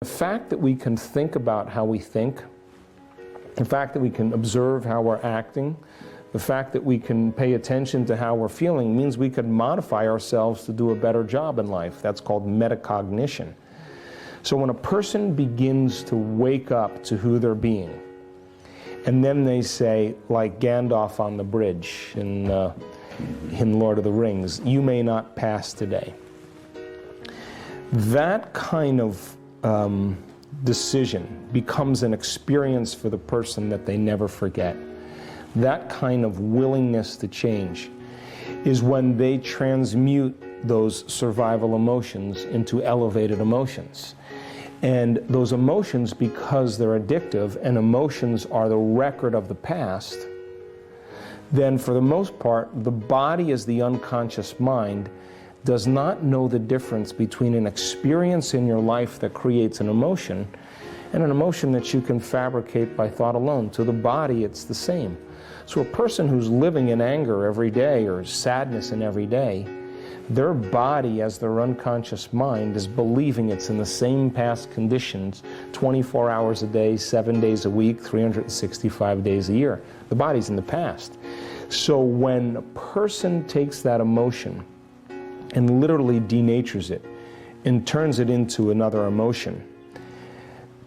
The fact that we can think about how we think, the fact that we can observe how we're acting, the fact that we can pay attention to how we're feeling means we can modify ourselves to do a better job in life. That's called metacognition. So when a person begins to wake up to who they're being, and then they say, like Gandalf on the bridge in Lord of the Rings, "You may not pass today." That kind of decision becomes an experience for the person that they never forget. That kind of willingness to change is when they transmute those survival emotions into elevated emotions. And those emotions, because they're addictive and emotions are the record of the past, then for the most part, the body as the unconscious mind does not know the difference between an experience in your life that creates an emotion and an emotion that you can fabricate by thought alone. To the body, it's the same. So a person who's living in anger every day or sadness in every day, their body as their unconscious mind is believing it's in the same past conditions 24 hours a day, 7 days a week, 365 days a year. The body's in the past. So when a person takes that emotion and literally denatures it and turns it into another emotion,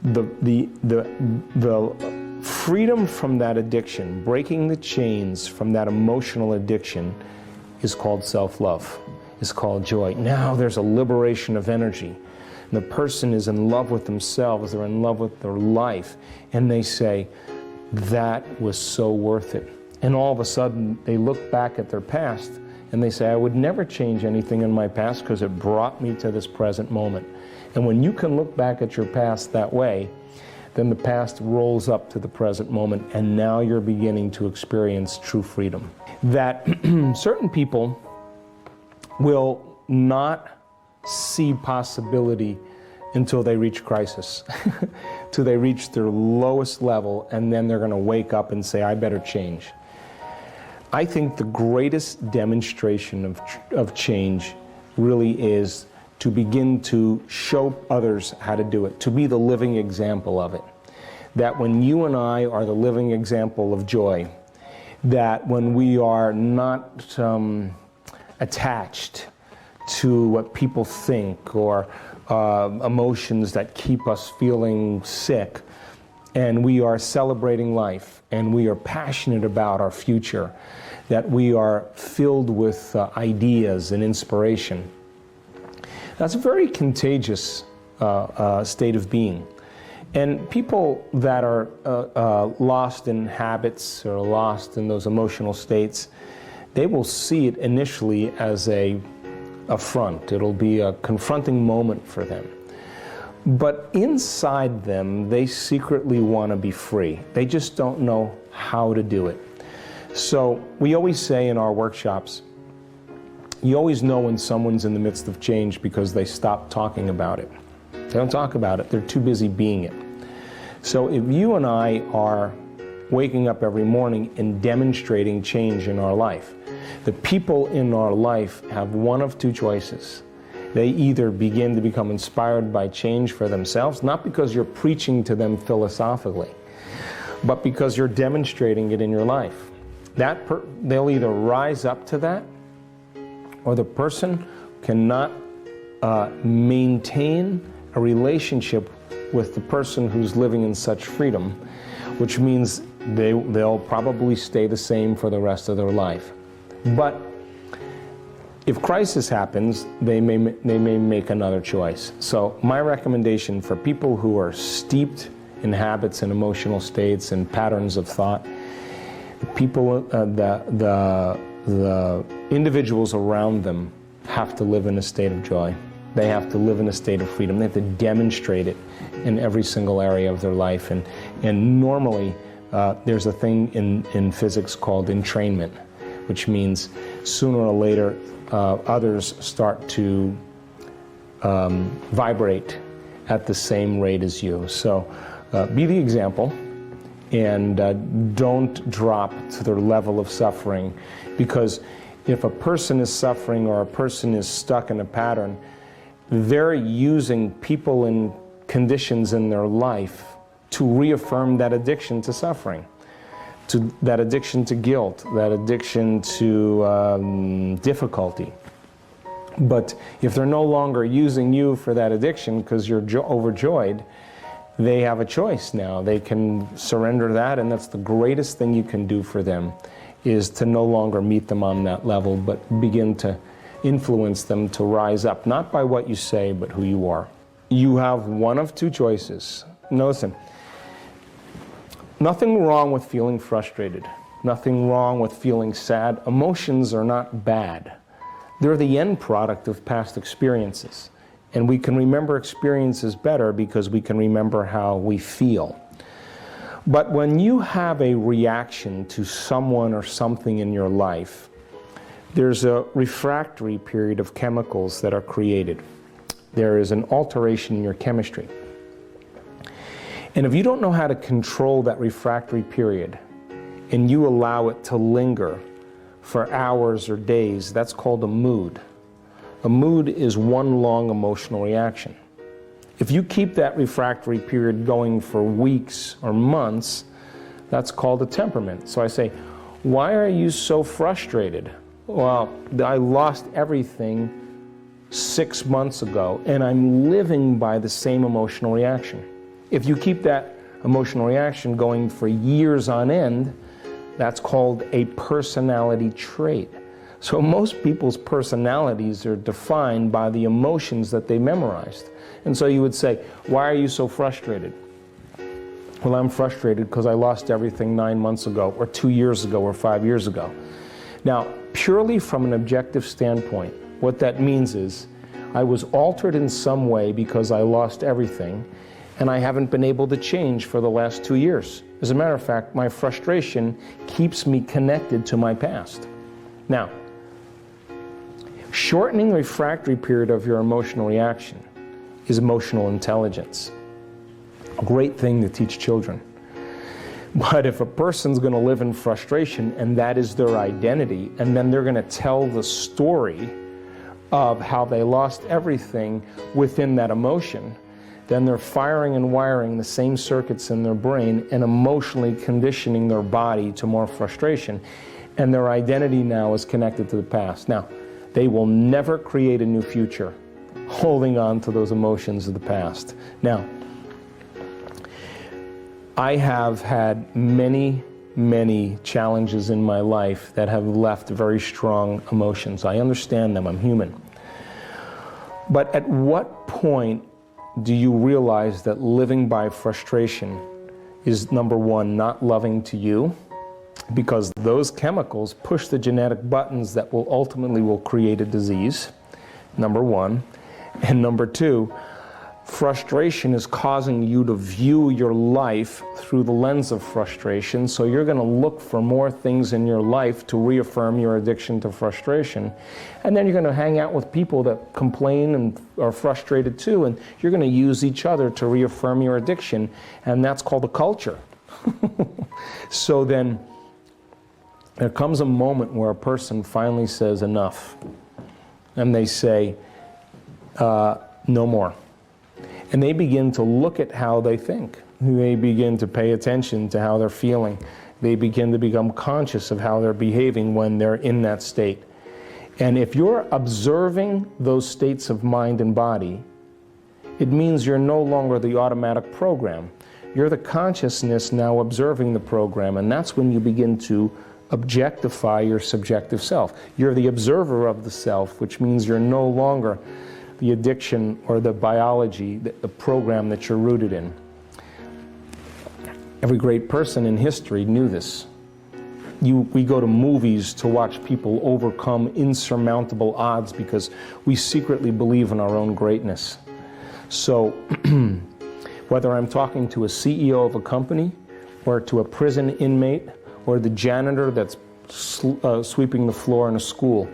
the freedom from that addiction, breaking the chains from that emotional addiction, is called self-love. It's called joy. Now there's a liberation of energy. The person is in love with themselves, they're in love with their life, and they say, that was so worth it. And all of a sudden, they look back at their past and they say, I would never change anything in my past because it brought me to this present moment. And when you can look back at your past that way, then the past rolls up to the present moment, and now you're beginning to experience true freedom. That certain people will not see possibility until they reach crisis, till they reach their lowest level, and then they're going to wake up and say, I better change. I think the greatest demonstration of change really is to begin to show others how to do it, to be the living example of it. That when you and I are the living example of joy, that when we are not attached to what people think or emotions that keep us feeling sick, and we are celebrating life, and we are passionate about our future, that we are filled with ideas and inspiration. That's a very contagious state of being. And people that are lost in habits or lost in those emotional states, they will see it initially as a affront. It'll be a confronting moment for them. But inside them, they secretly want to be free. They just don't know how to do it. So we always say in our workshops, you always know when someone's in the midst of change because they stop talking about it. They don't talk about it. They're too busy being it. So if you and I are waking up every morning and demonstrating change in our life, the people in our life have one of two choices. They either begin to become inspired by change for themselves, not because you're preaching to them philosophically, but because you're demonstrating it in your life. They'll either rise up to that, or the person cannot maintain a relationship with the person who's living in such freedom, which means they'll probably stay the same for the rest of their life. But if crisis happens, they may make another choice. So my recommendation for people who are steeped in habits and emotional states and patterns of thought, the individuals around them have to live in a state of joy. They have to live in a state of freedom. They have to demonstrate it in every single area of their life. And normally, there's a thing in physics called entrainment, which means sooner or later, others start to vibrate at the same rate as you. So be the example, and don't drop to their level of suffering, because if a person is suffering or a person is stuck in a pattern, they're using people in conditions in their life to reaffirm that addiction to suffering, to that addiction to guilt, that addiction to difficulty. But if they're no longer using you for that addiction because you're overjoyed, they have a choice now. They can surrender that, and that's the greatest thing you can do for them, is to no longer meet them on that level, but begin to influence them to rise up, not by what you say, but who you are. You have one of two choices. Now listen, nothing wrong with feeling frustrated, nothing wrong with feeling sad. Emotions are not bad. They're the end product of past experiences. And we can remember experiences better because we can remember how we feel. But when you have a reaction to someone or something in your life, there's a refractory period of chemicals that are created. There is an alteration in your chemistry. And if you don't know how to control that refractory period, and you allow it to linger for hours or days, that's called a mood. A mood is one long emotional reaction. If you keep that refractory period going for weeks or months, that's called a temperament. So I say, why are you so frustrated? Well, I lost everything 6 months ago, and I'm living by the same emotional reaction. If you keep that emotional reaction going for years on end, that's called a personality trait. So most people's personalities are defined by the emotions that they memorized. And so you would say, why are you so frustrated? Well, I'm frustrated because I lost everything 9 months ago, or 2 years ago, or 5 years ago. Now, purely from an objective standpoint, what that means is I was altered in some way because I lost everything, and I haven't been able to change for the last 2 years. As a matter of fact, my frustration keeps me connected to my past. Now, shortening the refractory period of your emotional reaction is emotional intelligence. A great thing to teach children. But if a person's going to live in frustration and that is their identity, and then they're going to tell the story of how they lost everything within that emotion, then they're firing and wiring the same circuits in their brain and emotionally conditioning their body to more frustration. And their identity now is connected to the past. Now, they will never create a new future holding on to those emotions of the past. Now, I have had many, many challenges in my life that have left very strong emotions. I understand them, I'm human. But at what point do you realize that living by frustration is, number one, not loving to you? Because those chemicals push the genetic buttons that will ultimately create a disease, number one. And number two, frustration is causing you to view your life through the lens of frustration, so you're going to look for more things in your life to reaffirm your addiction to frustration. And then you're going to hang out with people that complain and are frustrated too, and you're going to use each other to reaffirm your addiction, and that's called a culture. So then there comes a moment where a person finally says enough, and they say, no more. And they begin to look at how they think. They begin to pay attention to how they're feeling. They begin to become conscious of how they're behaving when they're in that state. And if you're observing those states of mind and body, it means you're no longer the automatic program. You're the consciousness now observing the program, and that's when you begin to objectify your subjective self. You're the observer of the self, which means you're no longer the addiction or the biology, the program that you're rooted in. Every great person in history knew this. We go to movies to watch people overcome insurmountable odds because we secretly believe in our own greatness. So whether I'm talking to a CEO of a company, or to a prison inmate, or the janitor that's sweeping the floor in a school,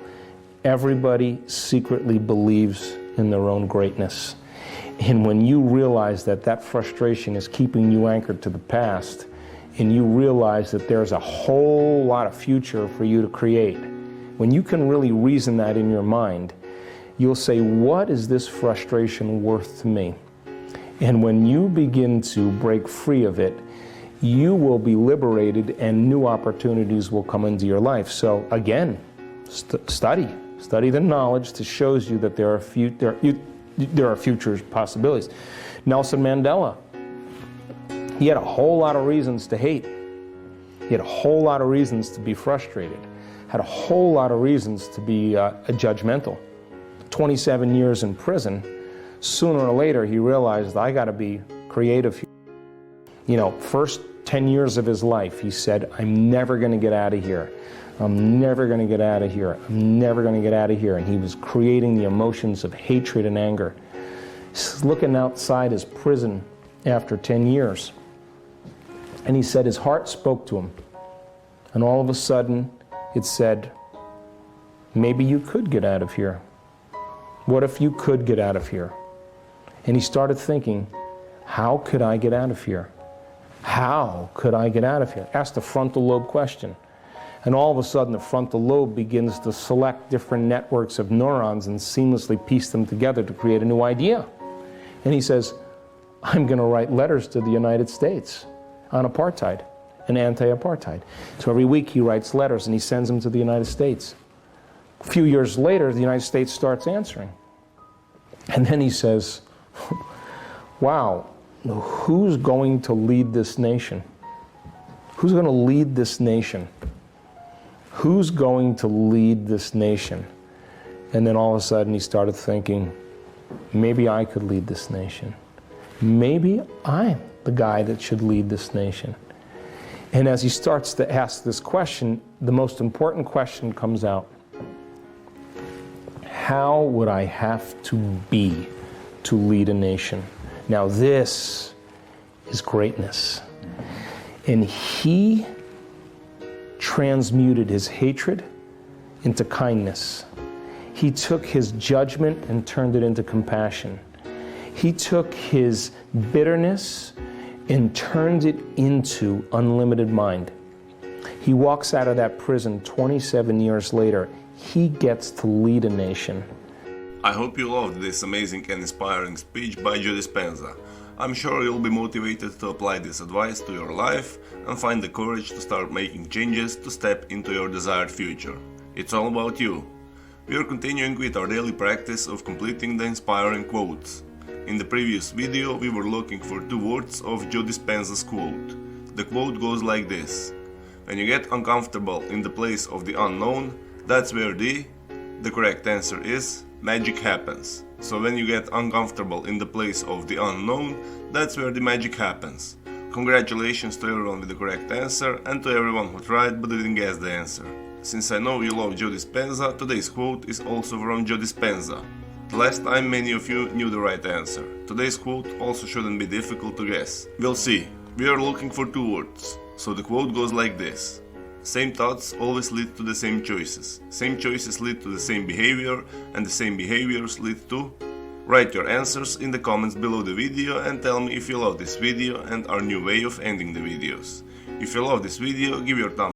everybody secretly believes in their own greatness. And when you realize that that frustration is keeping you anchored to the past, and you realize that there's a whole lot of future for you to create, when you can really reason that in your mind, you'll say, what is this frustration worth to me? And when you begin to break free of it, you will be liberated and new opportunities will come into your life. So again, study the knowledge that shows you that there are future possibilities. Nelson Mandela, he had a whole lot of reasons to hate. He had a whole lot of reasons to be frustrated. Had a whole lot of reasons to be judgmental. 27 years in prison, sooner or later he realized, I got to be creative. You know, first 10 years of his life, he said, I'm never going to get out of here. I'm never going to get out of here. I'm never going to get out of here. And he was creating the emotions of hatred and anger. He's looking outside his prison after 10 years. And he said his heart spoke to him. And all of a sudden, it said, maybe you could get out of here. What if you could get out of here? And he started thinking, how could I get out of here? How could I get out of here? Ask the frontal lobe question. And all of a sudden, the frontal lobe begins to select different networks of neurons and seamlessly piece them together to create a new idea. And he says, I'm going to write letters to the United States on apartheid and anti-apartheid. So every week he writes letters and he sends them to the United States. A few years later, the United States starts answering. And then he says, wow, who's going to lead this nation? Who's going to lead this nation? Who's going to lead this nation? And then all of a sudden he started thinking, maybe I could lead this nation. Maybe I'm the guy that should lead this nation. And as he starts to ask this question, the most important question comes out. How would I have to be to lead a nation? Now this is greatness. And he transmuted his hatred into kindness. He took his judgment and turned it into compassion. He took his bitterness and turned it into unlimited mind. He walks out of that prison 27 years later. He gets to lead a nation. I hope you loved this amazing and inspiring speech by Joe Dispenza. I'm sure you'll be motivated to apply this advice to your life and find the courage to start making changes to step into your desired future. It's all about you. We are continuing with our daily practice of completing the inspiring quotes. In the previous video, we were looking for 2 words of Joe Dispenza's quote. The quote goes like this: when you get uncomfortable in the place of the unknown, that's where the correct answer is magic happens. So when you get uncomfortable in the place of the unknown, that's where the magic happens. Congratulations to everyone with the correct answer and to everyone who tried but didn't guess the answer. Since I know you love Joe Dispenza, today's quote is also from Joe Dispenza. The last time many of you knew the right answer. Today's quote also shouldn't be difficult to guess. We'll see. We are looking for 2 words. So the quote goes like this: same thoughts always lead to the same choices. Same choices lead to the same behavior, and the same behaviors lead to... Write your answers in the comments below the video and tell me if you love this video and our new way of ending the videos. If you love this video, give your thumbs